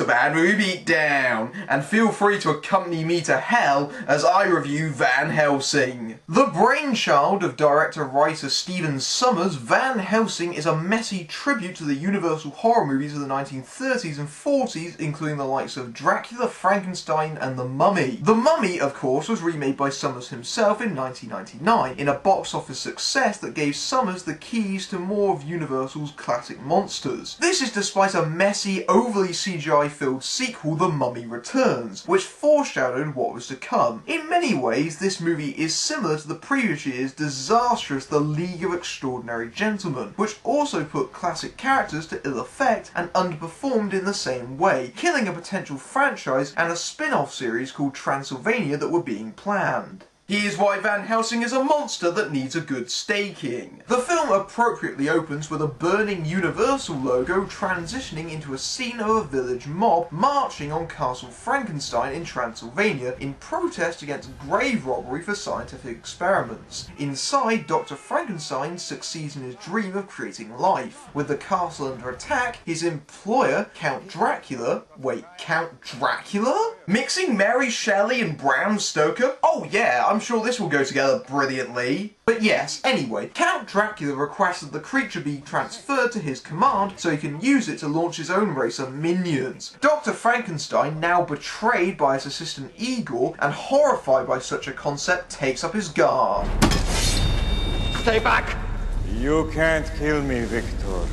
to Bad Movie Beatdown, and feel free to accompany me to hell as I review Van Helsing. The brainchild of director-writer Stephen Sommers, Van Helsing is a messy tribute to the Universal horror movies of the 1930s and 40s, including the likes of Dracula, Frankenstein, and The Mummy. The Mummy, of course, was remade by Sommers himself in 1999, in a box office success that gave Sommers the keys to more of Universal's classic monsters. This is despite a messy, overly CGI-filled sequel, The Mummy Returns, which foreshadowed what was to come. In many ways, this movie is similar to the previous year's disastrous The League of Extraordinary Gentlemen, which also put classic characters to ill effect and underperformed in the same way, killing a potential franchise and a spin-off series called Transylvania that were being planned. Here's why Van Helsing is a monster that needs a good staking. The film appropriately opens with a burning Universal logo transitioning into a scene of a village mob marching on Castle Frankenstein in Transylvania in protest against grave robbery for scientific experiments. Inside, Dr. Frankenstein succeeds in his dream of creating life. With the castle under attack, his employer, Count Dracula... Wait, Count Dracula? Mixing Mary Shelley and Bram Stoker? Oh yeah, I'm sure this will go together brilliantly. But yes, anyway, Count Dracula requests that the creature be transferred to his command so he can use it to launch his own race of minions. Dr. Frankenstein, now betrayed by his assistant Igor and horrified by such a concept, takes up his guard. Stay back! You can't kill me, Victor.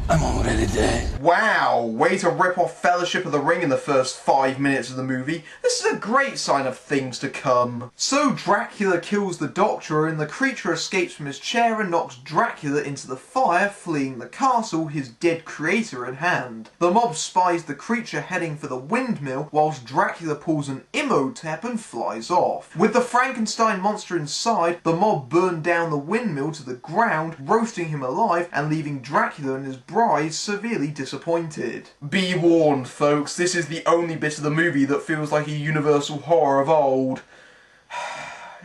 I'm already dead. Wow, way to rip off Fellowship of the Ring in the first 5 minutes of the movie. This is a great sign of things to come. So Dracula kills the Doctor and the creature escapes from his chair and knocks Dracula into the fire, fleeing the castle, his dead creator in hand. The mob spies the creature heading for the windmill, whilst Dracula pulls an Imhotep and flies off. With the Frankenstein monster inside, the mob burn down the windmill to the ground, roasting him alive and leaving Dracula and his bride severely disappointed. Be warned, folks, this is the only bit of the movie that feels like a Universal horror of old.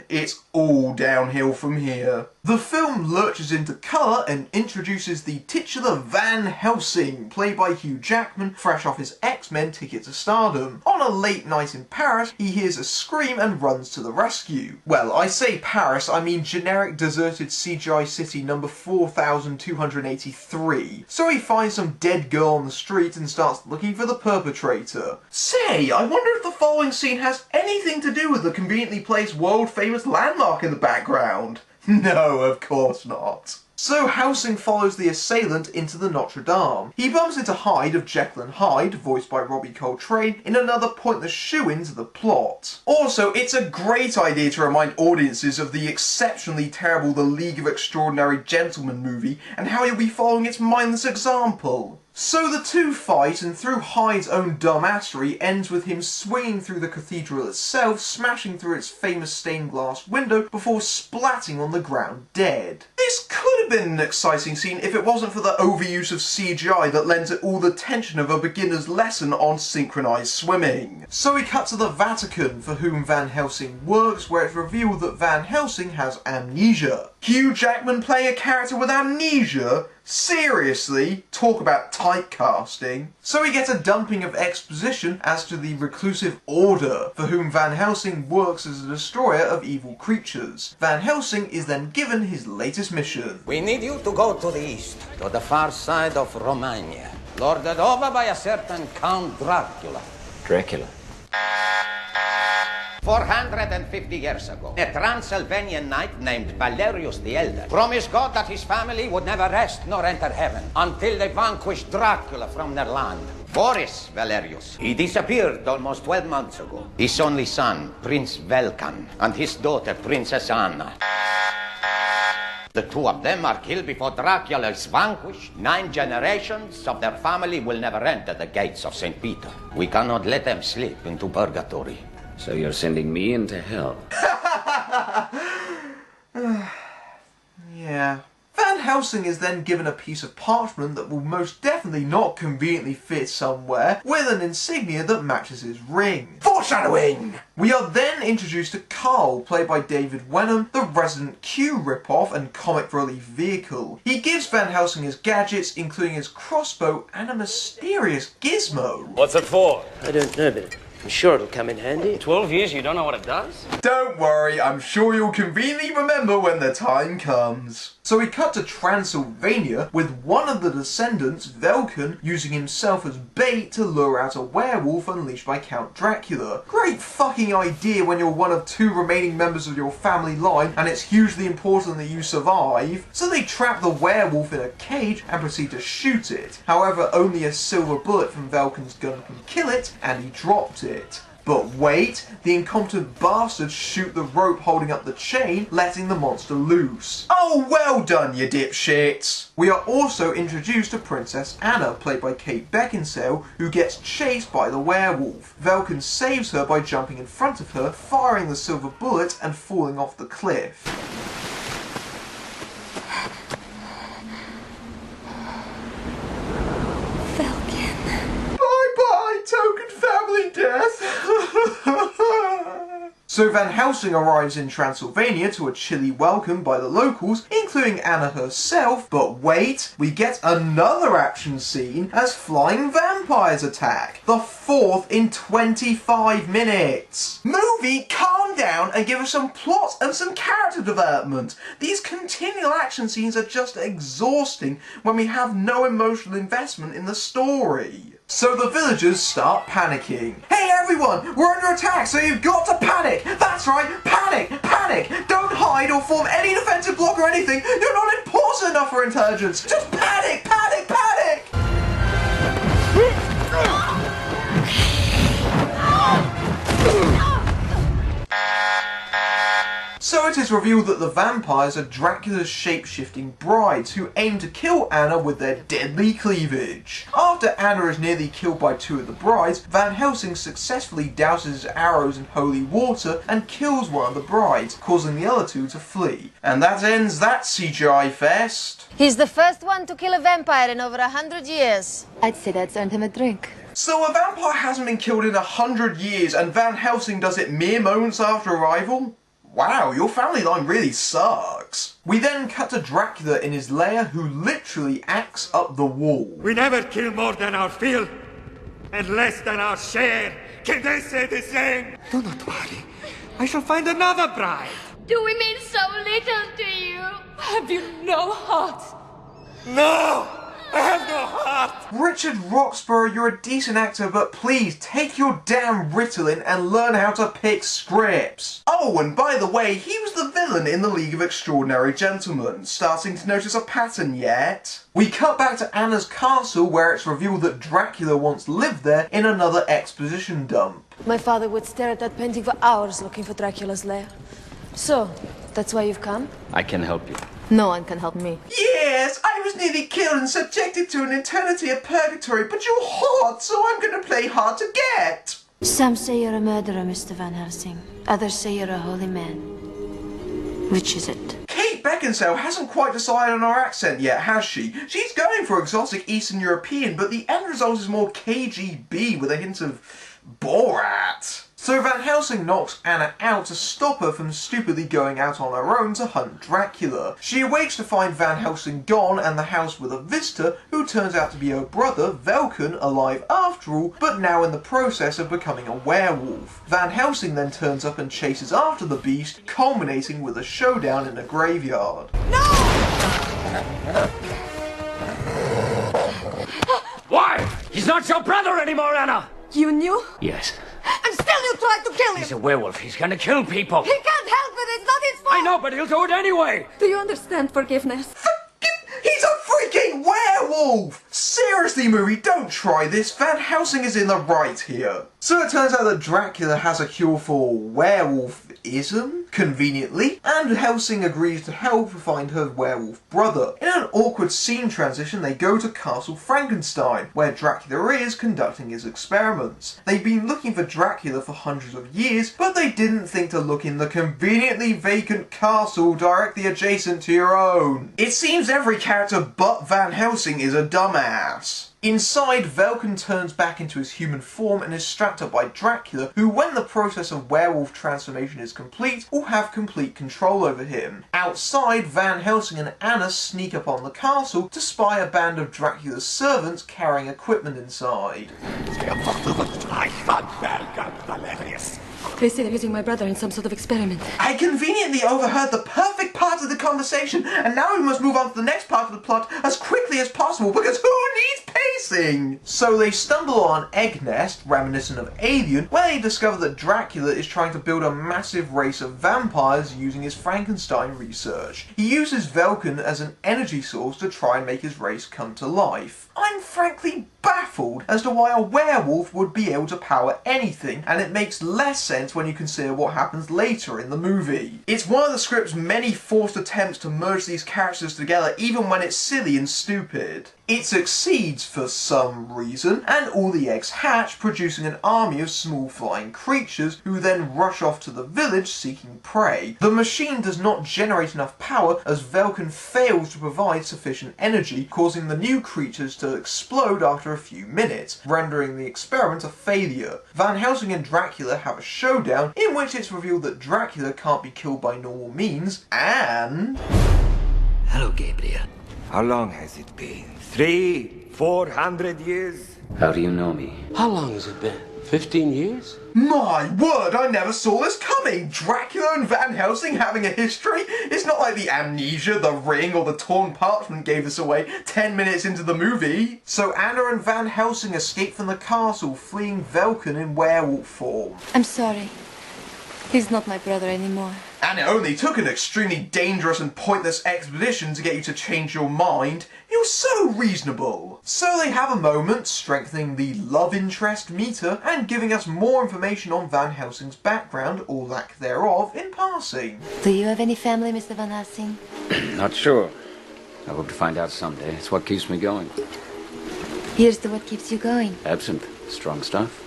It's all downhill from here. The film lurches into colour and introduces the titular Van Helsing, played by Hugh Jackman, fresh off his X-Men ticket to stardom. On a late night in Paris, he hears a scream and runs to the rescue. Well, I say Paris, I mean generic deserted CGI city number 4283. So he finds some dead girl on the street and starts looking for the perpetrator. Say, I wonder if the following scene has anything to do with the conveniently placed world-famous landmark in the background. No, of course not. So Helsing follows the assailant into the Notre Dame. He bumps into Hyde of Jekyll and Hyde, voiced by Robbie Coltrane, in another pointless shoe-in to the plot. Also, it's a great idea to remind audiences of the exceptionally terrible The League of Extraordinary Gentlemen movie and how he'll be following its mindless example. So the two fight, and through Hyde's own dumbassery ends with him swinging through the cathedral itself, smashing through its famous stained glass window before splatting on the ground dead. This could have been an exciting scene if it wasn't for the overuse of CGI that lends it all the tension of a beginner's lesson on synchronised swimming. So we cut to the Vatican, for whom Van Helsing works, where it's revealed that Van Helsing has amnesia. Hugh Jackman playing a character with amnesia? Seriously? Talk about typecasting. So we get a dumping of exposition as to the reclusive Order, for whom Van Helsing works as a destroyer of evil creatures. Van Helsing is then given his latest mission. We need you to go to the east, to the far side of Romania, lorded over by a certain Count Dracula. Dracula? 450 years ago, a Transylvanian knight named Valerius the Elder promised God that his family would never rest nor enter heaven until they vanquished Dracula from their land. Boris Valerius, he disappeared almost 12 months ago. His only son, Prince Velkan, and his daughter, Princess Anna. The two of them are killed before Dracula is vanquished. 9 generations of their family will never enter the gates of St. Peter. We cannot let them slip into purgatory. So you're sending me into hell? Yeah. Van Helsing is then given a piece of parchment that will most definitely not conveniently fit somewhere, with an insignia that matches his ring. For Foreshadowing! We are then introduced to Carl, played by David Wenham, the Resident Q ripoff and comic relief vehicle. He gives Van Helsing his gadgets, including his crossbow and a mysterious gizmo. What's it for? I don't know, but I'm sure it'll come in handy. 12 years, you don't know what it does? Don't worry, I'm sure you'll conveniently remember when the time comes. So we cut to Transylvania with one of the descendants, Velkan, using himself as bait to lure out a werewolf unleashed by Count Dracula. Great fucking idea when you're one of 2 remaining members of your family line and it's hugely important that you survive. So they trap the werewolf in a cage and proceed to shoot it. However, only a silver bullet from Velkan's gun can kill it, and he dropped it. But wait, the incompetent bastards shoot the rope holding up the chain, letting the monster loose. Oh, well done, you dipshits! We are also introduced to Princess Anna, played by Kate Beckinsale, who gets chased by the werewolf. Velkan saves her by jumping in front of her, firing the silver bullet and falling off the cliff. Token family death. So Van Helsing arrives in Transylvania to a chilly welcome by the locals, including Anna herself, but wait, we get another action scene as flying vampires attack. The 4th in 25 minutes. Movie, calm down and give us some plot and some character development. These continual action scenes are just exhausting when we have no emotional investment in the story. So the villagers start panicking. Hey everyone, we're under attack, so you've got to panic! That's right, panic! Panic! Don't hide or form any defensive block or anything! You're not important enough for intelligence! Just panic! Panic! Panic! So it is revealed that the vampires are Dracula's shape-shifting brides who aim to kill Anna with their deadly cleavage. After Anna is nearly killed by 2 of the brides, Van Helsing successfully douses his arrows in holy water and kills one of the brides, causing the other 2 to flee. And that ends that CGI fest. He's the first one to kill a vampire in over 100 years. I'd say that's earned him a drink. So a vampire hasn't been killed in 100 years and Van Helsing does it mere moments after arrival? Wow, your family line really sucks. We then cut to Dracula in his lair, who literally acts up the wall. We never kill more than our fill, and less than our share. Can they say the same? Do not worry. I shall find another bride. Do we mean so little to you? Have you no heart? No! I have no heart! Richard Roxburgh, you're a decent actor, but please take your damn Ritalin and learn how to pick scripts. Oh, and by the way, he was the villain in the League of Extraordinary Gentlemen. Starting to notice a pattern yet? We cut back to Anna's castle, where it's revealed that Dracula once lived there in another exposition dump. My father would stare at that painting for hours looking for Dracula's lair. So, that's why you've come? I can help you. No one can help me. Yes, I was nearly killed and subjected to an eternity of purgatory, but you're hot, so I'm gonna play hard to get. Some say you're a murderer, Mr. Van Helsing. Others say you're a holy man. Which is it? Kate Beckinsale hasn't quite decided on her accent yet, has she? She's going for exotic Eastern European, but the end result is more KGB with a hint of Borat. So Van Helsing knocks Anna out to stop her from stupidly going out on her own to hunt Dracula. She awakes to find Van Helsing gone and the house with a visitor who turns out to be her brother, Velkan, alive after all, but now in the process of becoming a werewolf. Van Helsing then turns up and chases after the beast, culminating with a showdown in a graveyard. No! Why? He's not your brother anymore, Anna! You knew? Yes. And still you tried to kill him! He's a werewolf. He's gonna kill people. He can't help it! It's not his fault! I know, but he'll do it anyway! Do you understand forgiveness? He's a freaking werewolf! Seriously, movie, don't try this. Van Helsing is in the right here. So it turns out that Dracula has a cure for werewolfism, conveniently, and Helsing agrees to help find her werewolf brother. In an awkward scene transition, they go to Castle Frankenstein, where Dracula is conducting his experiments. They've been looking for Dracula for hundreds of years, but they didn't think to look in the conveniently vacant castle directly adjacent to your own. It seems every character but Van Helsing is a dumbass. Inside, Velkin turns back into his human form and is strapped up by Dracula, who, when the process of werewolf transformation is complete, will have complete control over him. Outside, Van Helsing and Anna sneak up on the castle to spy a band of Dracula's servants carrying equipment inside. They say they're using my brother in some sort of experiment. I conveniently overheard the perfect part of the conversation, and now we must move on to the next part of the plot as quickly as possible, because who needs pacing? So they stumble on an egg nest, reminiscent of Alien, where they discover that Dracula is trying to build a massive race of vampires using his Frankenstein research. He uses Velkin as an energy source to try and make his race come to life. I'm frankly baffled as to why a werewolf would be able to power anything, and it makes less sense when you consider what happens later in the movie. It's one of the script's many forced attempts to merge these characters together, even when it's silly and stupid. It succeeds for some reason, and all the eggs hatch, producing an army of small flying creatures who then rush off to the village seeking prey. The machine does not generate enough power as Velkin fails to provide sufficient energy, causing the new creatures to explode after a few minutes, rendering the experiment a failure. Van Helsing and Dracula have a showdown in which it's revealed that Dracula can't be killed by normal means, and... Hello, Gabriel. How long has it been? 300-400 years? How do you know me? How long has it been? 15 years? My word, I never saw this coming! Dracula and Van Helsing having a history? It's not like the Amnesia, the Ring, or the Torn Parchment gave this away 10 minutes into the movie. So Anna and Van Helsing escape from the castle, fleeing Velkin in werewolf form. I'm sorry. He's not my brother anymore. And it only took an extremely dangerous and pointless expedition to get you to change your mind. You're so reasonable. So they have a moment, strengthening the love interest meter and giving us more information on Van Helsing's background, or lack thereof, in passing. Do you have any family, Mr. Van Helsing? Not sure. I hope to find out someday. It's what keeps me going. Here's to what keeps you going. Absinthe. Strong stuff.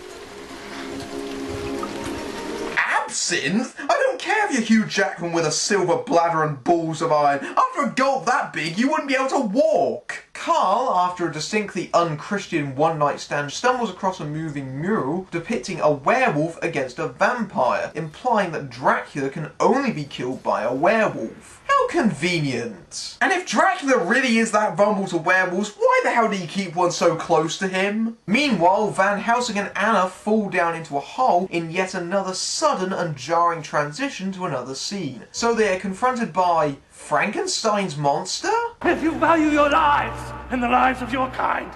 Absinthe? I don't care if you're Hugh Jackman with a silver bladder and balls of iron. After a gulp that big, you wouldn't be able to walk. Carl, after a distinctly un-Christian one-night stand, stumbles across a moving mural depicting a werewolf against a vampire, implying that Dracula can only be killed by a werewolf. How convenient. And if Dracula really is that vulnerable to werewolves, why the hell did he keep one so close to him? Meanwhile, Van Helsing and Anna fall down into a hole in yet another sudden and jarring transition to another scene. So they are confronted by Frankenstein's monster? If you value your lives and the lives of your kind,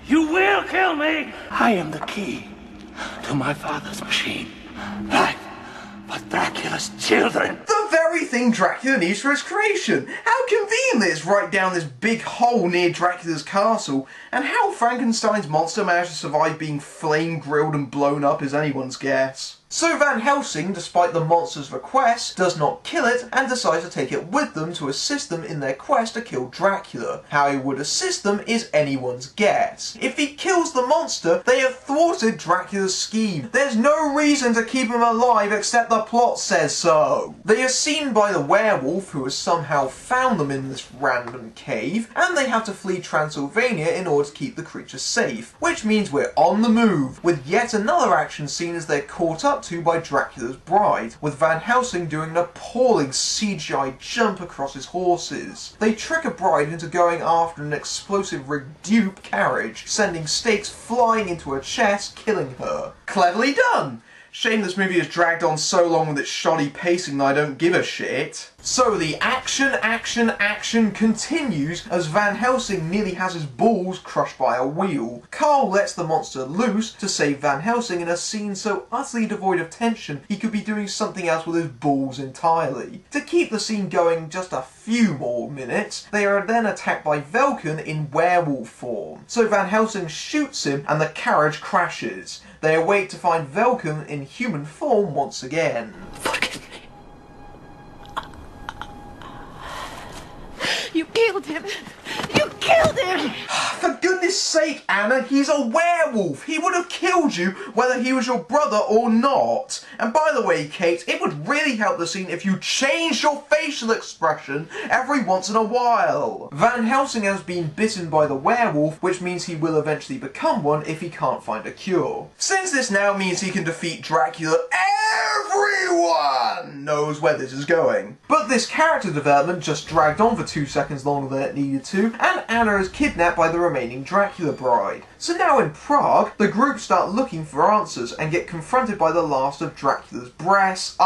you will kill me! I am the key to my father's machine. Life for Dracula's children. The very thing Dracula needs for his creation. How convenient it is right down this big hole near Dracula's castle, and how Frankenstein's monster managed to survive being flame-grilled and blown up is anyone's guess. So Van Helsing, despite the monster's request, does not kill it and decides to take it with them to assist them in their quest to kill Dracula. How he would assist them is anyone's guess. If he kills the monster, they have thwarted Dracula's scheme. There's no reason to keep him alive except the plot says so. They are seen by the werewolf, who has somehow found them in this random cave, and they have to flee Transylvania in order to keep the creature safe, which means we're on the move, with yet another action scene as they're caught up to by Dracula's bride, with Van Helsing doing an appalling CGI jump across his horses. They trick a bride into going after an explosive redupe carriage, sending stakes flying into her chest, killing her. Cleverly done! Shame this movie has dragged on so long with its shoddy pacing that I don't give a shit. So the action continues as Van Helsing nearly has his balls crushed by a wheel. Carl lets the monster loose to save Van Helsing in a scene so utterly devoid of tension he could be doing something else with his balls entirely. To keep the scene going just a few more minutes, they are then attacked by Velkin in werewolf form. So Van Helsing shoots him and the carriage crashes. They await to find Velkin in human form once again. Forgive me. You killed him! You killed him! For goodness goodness sake, Anna, he's a werewolf. He would have killed you whether he was your brother or not. And by the way, Kate, it would really help the scene if you changed your facial expression every once in a while. Van Helsing has been bitten by the werewolf, which means he will eventually become one if he can't find a cure. Since this now means he can defeat Dracula, everyone knows where this is going. But this character development just dragged on for 2 seconds longer than it needed to, and Anna is kidnapped by the remaining Dracula bride. So now in Prague, the group start looking for answers and get confronted by the last of Dracula's brides.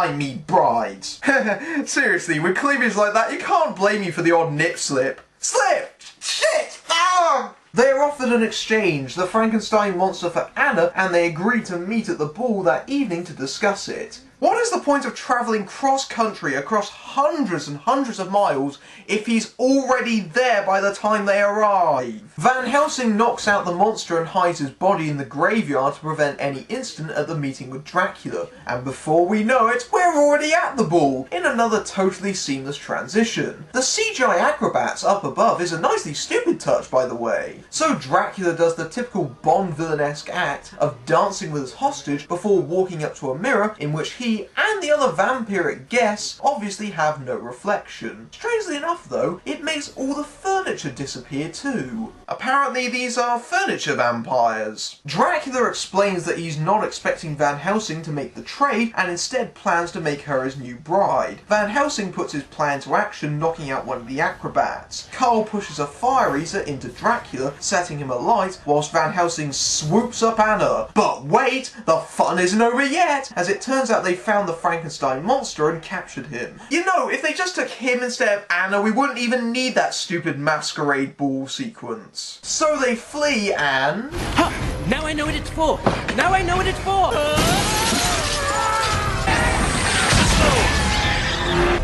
Seriously, with cleavage like that, you can't blame me for the odd nip slip. Slip! Shit! Ah! They are offered an exchange, the Frankenstein monster for Anna, and they agree to meet at the ball that evening to discuss it. What is the point of travelling cross-country across hundreds and hundreds of miles if he's already there by the time they arrive? Van Helsing knocks out the monster and hides his body in the graveyard to prevent any incident at the meeting with Dracula, and before we know it, we're already at the ball, in another totally seamless transition. The CGI acrobats up above is a nicely stupid touch, by the way. So Dracula does the typical Bond villain-esque act of dancing with his hostage before walking up to a mirror in which he and the other vampiric guests obviously have no reflection. Strangely enough though, it makes all the furniture disappear too. Apparently these are furniture vampires. Dracula explains that he's not expecting Van Helsing to make the trade and instead plans to make her his new bride. Van Helsing puts his plan to action, knocking out one of the acrobats. Carl pushes a fire eater into Dracula, setting him alight, whilst Van Helsing swoops up Anna. But wait, the fun isn't over yet, as it turns out they found the Frankenstein monster and captured him. You know, if they just took him instead of Anna, we wouldn't even need that stupid masquerade ball sequence. So they flee and... Ha! Now I know what it's for! Now I know what it's for!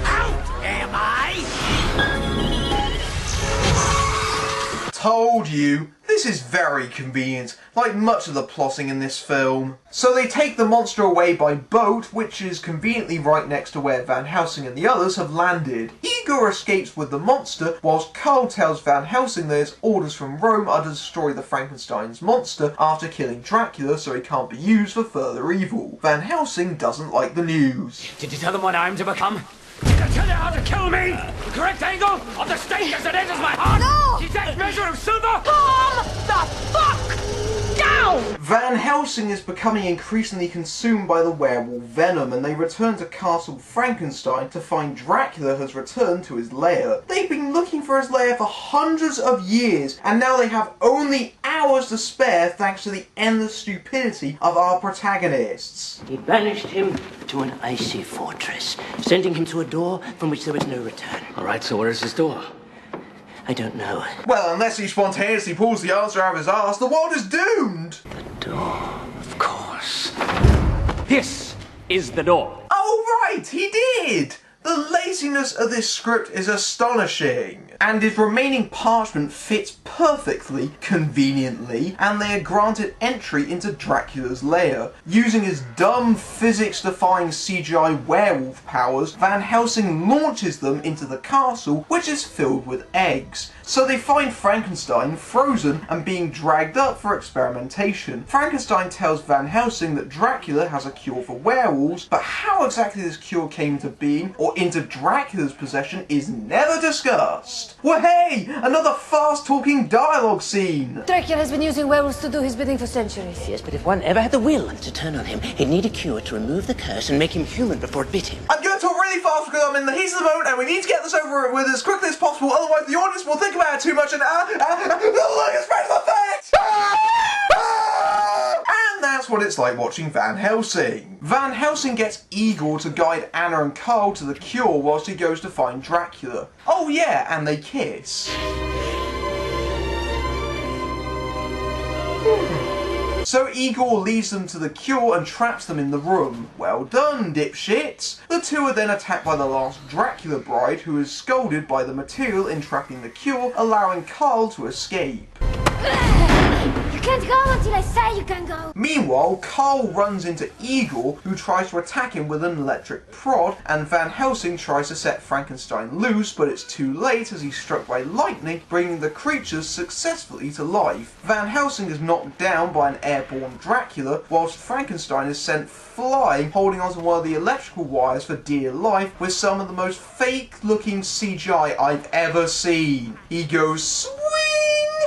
Out am I? Told you! This is very convenient, like much of the plotting in this film. So they take the monster away by boat, which is conveniently right next to where Van Helsing and the others have landed. Edgar escapes with the monster, whilst Carl tells Van Helsing that his orders from Rome are to destroy the Frankenstein's monster after killing Dracula so he can't be used for further evil. Van Helsing doesn't like the news. Did you tell them what I'm to become? Did I tell you how to kill me? The correct angle of the stake as it enters my heart? No! The exact measure of silver? Calm the fuck down! Van Helsing is becoming increasingly consumed by the werewolf venom, and they return to Castle Frankenstein to find Dracula has returned to his lair. They've been looking for his lair for hundreds of years, and now they have only hours to spare thanks to the endless stupidity of our protagonists. He banished him to an icy fortress, sending him to a door from which there was no return. All right, so where's his door? I don't know. Well, unless he spontaneously pulls the answer out of his arse, the world is doomed! The door. Of course. This is the door. Oh right, he did! The laziness of this script is astonishing, and his remaining parchment fits perfectly, conveniently, and they are granted entry into Dracula's lair. Using his dumb, physics-defying CGI werewolf powers, Van Helsing launches them into the castle, which is filled with eggs. So they find Frankenstein frozen and being dragged up for experimentation. Frankenstein tells Van Helsing that Dracula has a cure for werewolves, but how exactly this cure came to being or into Dracula's possession is never discussed. Well hey, another fast-talking dialogue scene! Dracula has been using werewolves to do his bidding for centuries. Yes, but if one ever had the will to turn on him, he'd need a cure to remove the curse and make him human before it bit him. I'm going to talk really fast because I'm in the heat of the moment and we need to get this over with as quickly as possible, otherwise the audience will think about it too much and look at special effects! And that's what it's like watching Van Helsing. Van Helsing gets Igor to guide Anna and Carl to the cure whilst he goes to find Dracula. Oh yeah, and they kiss. So Igor leads them to the cure and traps them in the room. Well done, dipshits! The two are then attacked by the last Dracula bride, who is scolded by the material entrapping the cure, allowing Carl to escape. You can't go until I say you can go. Meanwhile, Carl runs into Igor, who tries to attack him with an electric prod, and Van Helsing tries to set Frankenstein loose, but it's too late as he's struck by lightning, bringing the creatures successfully to life. Van Helsing is knocked down by an airborne Dracula, whilst Frankenstein is sent flying, holding onto one of the electrical wires for dear life, with some of the most fake-looking CGI I've ever seen. He goes swing,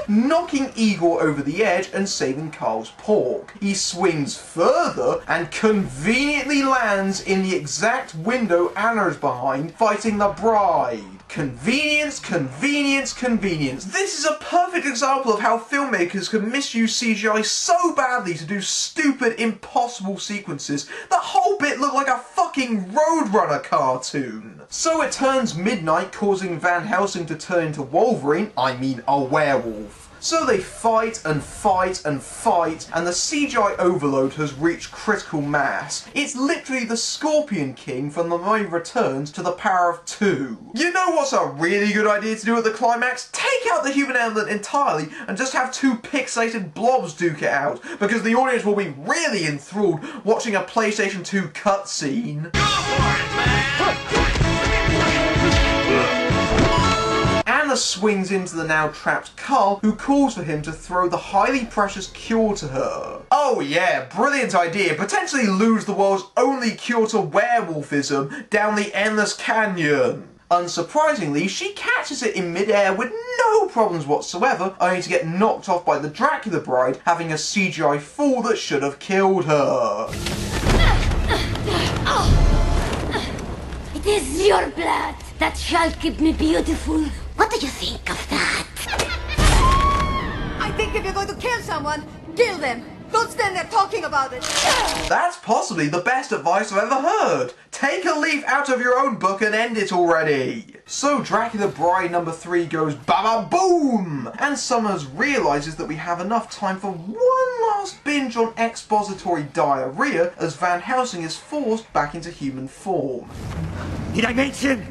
knocking Igor over the edge and saving Carl's pork. He swings further and conveniently lands in the exact window Anna is behind, fighting the bride. Convenience, convenience, convenience. This is a perfect example of how filmmakers can misuse CGI so badly to do stupid, impossible sequences. The whole bit looked like a fucking Roadrunner cartoon. So it turns midnight, causing Van Helsing to turn into Wolverine, I mean a werewolf. So they fight and fight and fight, and the CGI overload has reached critical mass. It's literally the Scorpion King from The Mummy Returns to the power of 2. You know what's a really good idea to do at the climax? Take out the human element entirely and just have 2 pixelated blobs duke it out, because the audience will be really enthralled watching a PlayStation 2 cutscene. Go for it, man! Anna swings into the now trapped Carl, who calls for him to throw the highly precious cure to her. Oh yeah, brilliant idea. Potentially lose the world's only cure to werewolfism down the endless canyon. Unsurprisingly, she catches it in midair with no problems whatsoever, only to get knocked off by the Dracula bride, having a CGI fall that should have killed her. It is your blood that shall keep me beautiful. What do you think of that? I think if you're going to kill someone, kill them. Don't stand there talking about it. That's possibly the best advice I've ever heard. Take a leaf out of your own book and end it already. So Dracula Bride number 3 goes baba boom! And Sommers realises that we have enough time for one last binge on expository diarrhea as Van Helsing is forced back into human form. Did I mention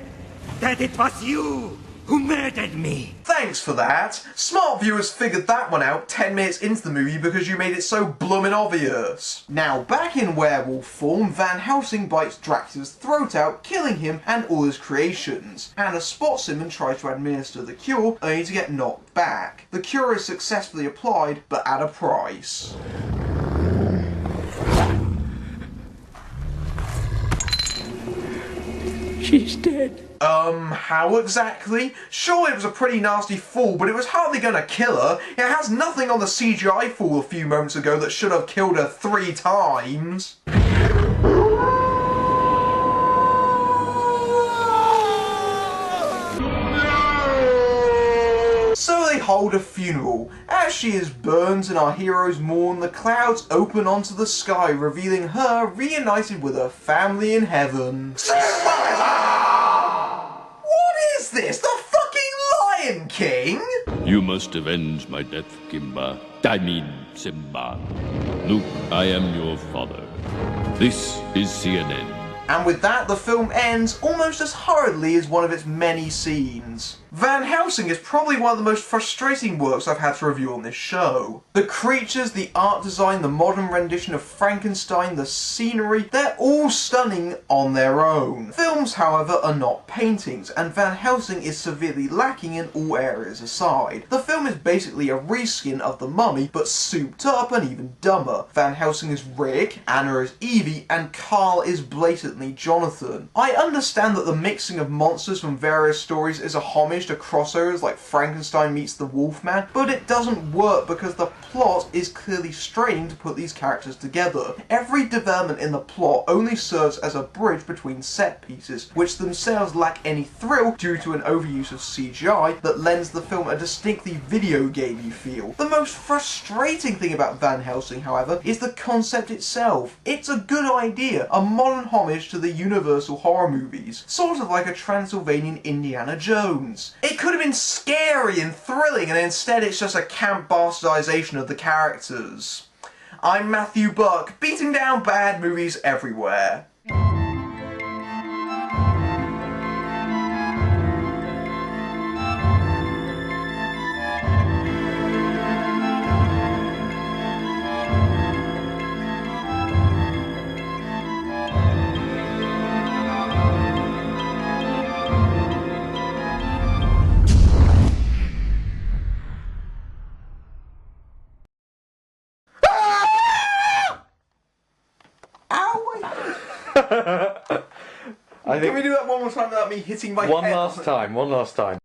that it was you who murdered me? Thanks for that. Smart viewers figured that one out 10 minutes into the movie because you made it so bloomin' obvious. Now, back in werewolf form, Van Helsing bites Dracula's throat out, killing him and all his creations. Anna spots him and tries to administer the cure, only to get knocked back. The cure is successfully applied, but at a price. She's dead. How exactly? Sure, it was a pretty nasty fall, but it was hardly gonna kill her. It has nothing on the CGI fall a few moments ago that should have killed her 3 times. So they hold a funeral. As she is burned and our heroes mourn, the clouds open onto the sky, revealing her reunited with her family in heaven. What is this? The fucking Lion King? You must avenge my death, Kimba. I mean, Simba. Look, I am your father. This is CNN. And with that, the film ends almost as hurriedly as one of its many scenes. Van Helsing is probably one of the most frustrating works I've had to review on this show. The creatures, the art design, the modern rendition of Frankenstein, the scenery, they're all stunning on their own. Films, however, are not paintings, and Van Helsing is severely lacking in all areas aside. The film is basically a reskin of The Mummy, but souped up and even dumber. Van Helsing is Rick, Anna is Evie, and Carl is blatantly Jonathan. I understand that the mixing of monsters from various stories is a homage to crossovers like Frankenstein meets the Wolfman, but it doesn't work because the plot is clearly straining to put these characters together. Every development in the plot only serves as a bridge between set pieces, which themselves lack any thrill due to an overuse of CGI that lends the film a distinctly video gamey feel. The most frustrating thing about Van Helsing, however, is the concept itself. It's a good idea, a modern homage to the Universal horror movies, sort of like a Transylvanian Indiana Jones. It could have been scary and thrilling, and instead it's just a camp bastardization of the characters. I'm Matthew Buck, beating down bad movies everywhere. Can we do that one more time without me hitting my head? One last time.